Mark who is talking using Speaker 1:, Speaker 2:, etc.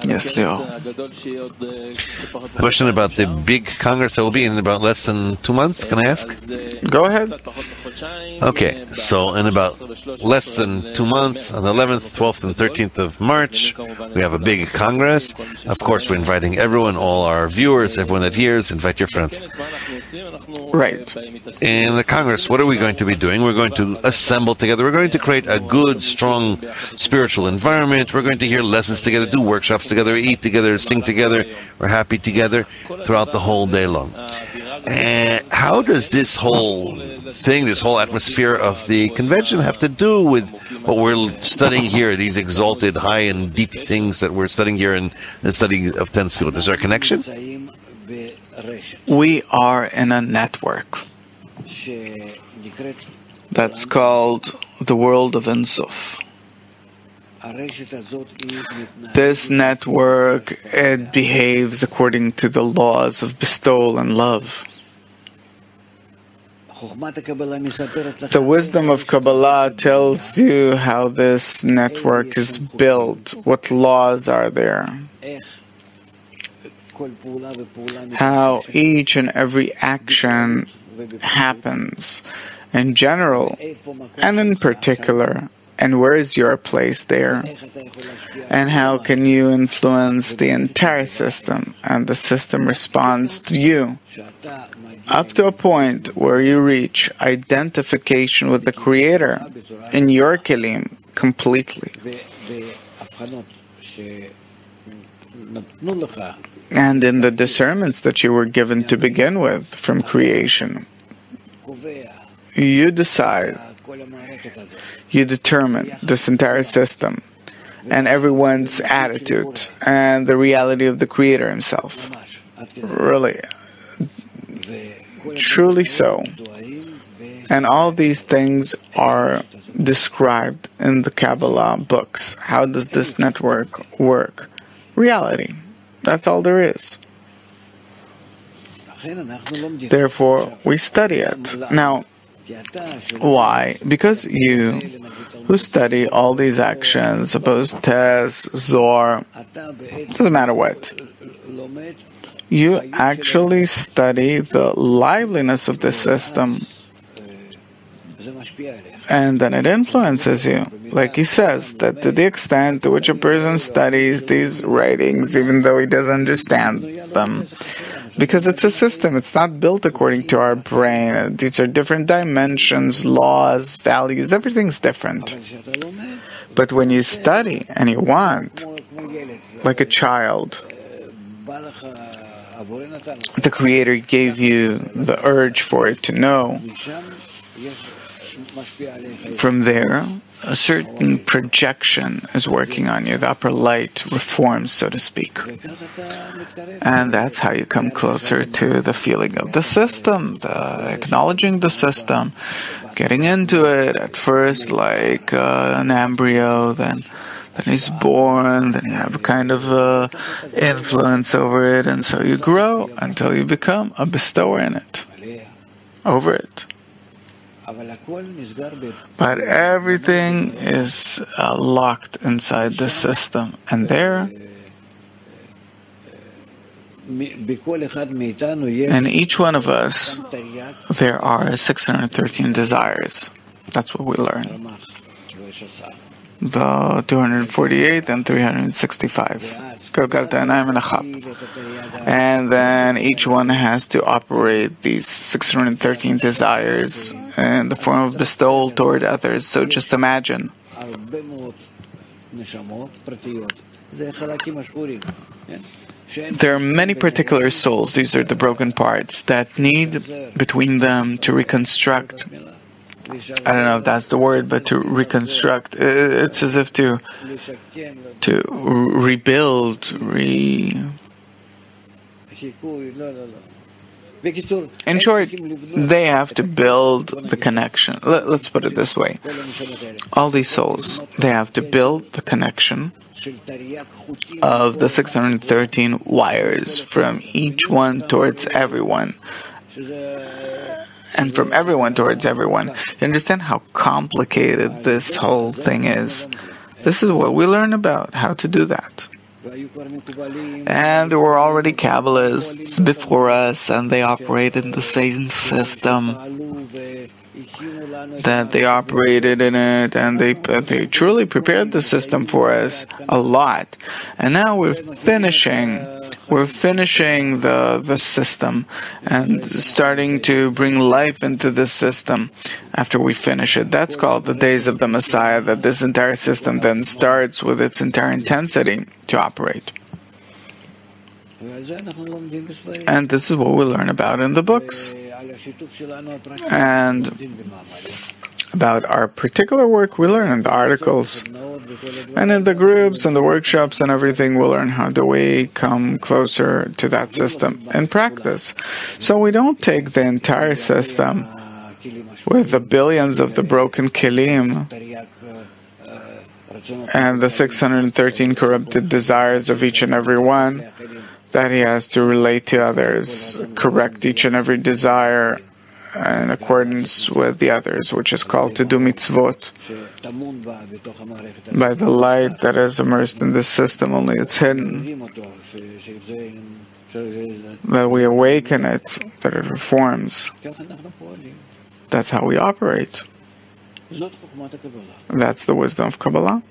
Speaker 1: Yes, Leo.
Speaker 2: Question about the big Congress that will be in about less than 2 months. Can I ask?
Speaker 1: Go ahead.
Speaker 2: Okay, so in about less than 2 months, on the 11th, 12th, and 13th of March, we have a big Congress. Of course, we're inviting everyone, all our viewers, everyone that hears, invite your friends.
Speaker 1: Right.
Speaker 2: In the Congress, what are we going to be doing? We're going to assemble together. We're going to create a good, strong spiritual environment. We're going to hear lessons together, do workshops together, eat together, sing together. We're happy together throughout the whole day long. And how does this whole thing, this whole atmosphere of the convention have to do with what we're studying here, these exalted, high and deep things that we're studying here in the study of 10th field? Is there a connection?
Speaker 1: We are in a network that's called the world of Insuf. This network, it behaves according to the laws of bestowal and love. The wisdom of Kabbalah tells you how this network is built, what laws are there, how each and every action happens in general and in particular, and where is your place there, and how can you influence the entire system, and the system responds to you, up to a point where you reach identification with the Creator in your kelim completely. And in the discernments that you were given to begin with from creation, you decide, you determine this entire system and everyone's attitude and the reality of the Creator Himself. Really, truly so. And all these things are described in the Kabbalah books. How does this network work? Reality. That's all there is. Therefore, we study it. Now, why? Because you, who study all these actions, suppose Tez, Zohar, doesn't matter what, you actually study the liveliness of the system, and then it influences you. Like he says, that to the extent to which a person studies these writings, even though he doesn't understand them, because it's a system, it's not built according to our brain. These are different dimensions, laws, values, everything's different. But when you study and you want, like a child, the Creator gave you the urge for it to know. From there, a certain projection is working on you. The upper light reforms, so to speak. And that's how you come closer to the feeling of the system, the acknowledging the system, getting into it at first like an embryo, then he's born, then you have a kind of influence over it, and so you grow until you become a bestower in it, over it. But everything is locked inside the system, and there, in each one of us, there are 613 desires. That's what we learn. The 248 and 365. And then each one has to operate these 613 desires in the form of bestowal toward others. So just imagine. There are many particular souls, these are the broken parts, that need between them to reconstruct. I don't know if that's the word, but to reconstruct. It's as if to rebuild, In short, they have to build the connection. Let's put it this way. All these souls, they have to build the connection of the 613 wires from each one towards everyone. And from everyone towards everyone. You understand how complicated this whole thing is? This is what we learn about, how to do that. And there were already Kabbalists before us, and they operated in the same system that they operated in it, and they truly prepared the system for us a lot. And now we're finishing the system and starting to bring life into the system after we finish it. That's called the days of the Messiah, that this entire system then starts with its entire intensity to operate. And this is what we learn about in the books. And about our particular work, we learn in the articles. And in the groups and the workshops and everything, we learn how do we come closer to that system in practice. So we don't take the entire system with the billions of the broken kelim and the 613 corrupted desires of each and every one that he has to relate to others, correct each and every desire in accordance with the others, which is called to do mitzvot. By the light that is immersed in this system, only it's hidden. That we awaken it, that it reforms. That's how we operate. That's the wisdom of Kabbalah.